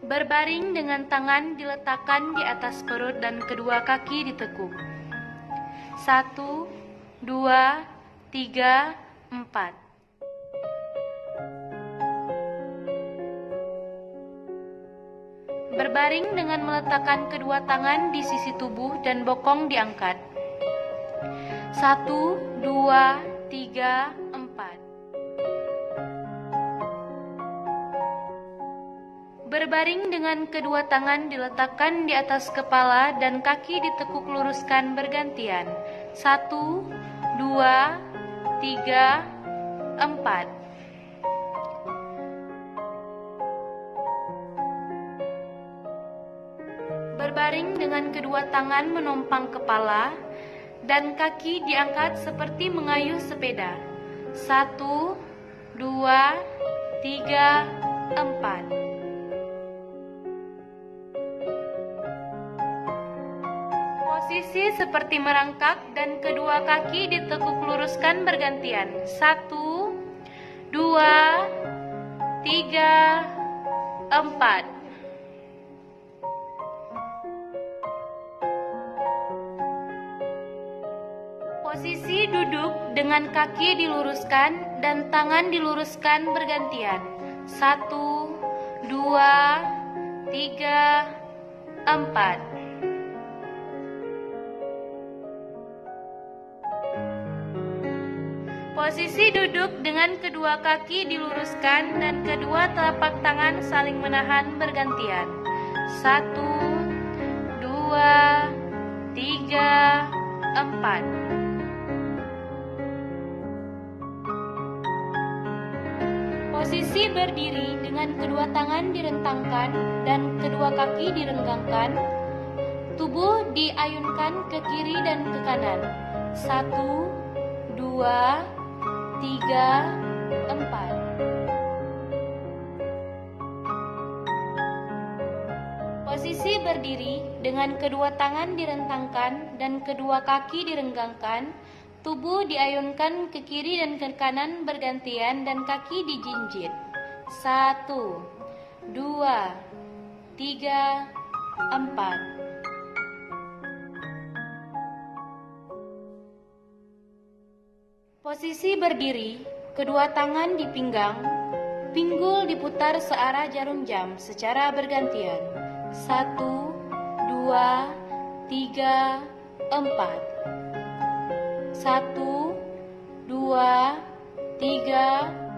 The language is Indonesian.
Berbaring dengan tangan diletakkan di atas perut dan kedua kaki ditekuk. 1, 2, 3, 4. Berbaring dengan meletakkan kedua tangan di sisi tubuh dan bokong diangkat. 1, 2, 3, 4. Berbaring dengan kedua tangan diletakkan di atas kepala dan kaki ditekuk luruskan bergantian. 1, 2, 3, 4. Berbaring dengan kedua tangan menompang kepala dan kaki diangkat seperti mengayuh sepeda. 1, 2, 3, 4. Posisi seperti merangkak dan kedua kaki ditekuk luruskan bergantian. 1, 2, 3, 4. Posisi duduk dengan kaki diluruskan dan tangan diluruskan bergantian. 1, 2, 3, 4. Posisi duduk dengan kedua kaki diluruskan dan kedua telapak tangan saling menahan bergantian. 1, 2, 3, 4. Posisi berdiri dengan kedua tangan direntangkan dan kedua kaki direnggangkan. Tubuh diayunkan ke kiri dan ke kanan. 1, 2, 3, 4. Posisi berdiri dengan kedua tangan direntangkan dan kedua kaki direnggangkan. Tubuh diayunkan ke kiri dan ke kanan bergantian dan kaki dijinjit. 1, 2, 3, 4. Posisi berdiri, kedua tangan di pinggang, pinggul diputar searah jarum jam secara bergantian. 1, 2, 3, 4. 1, 2, 3,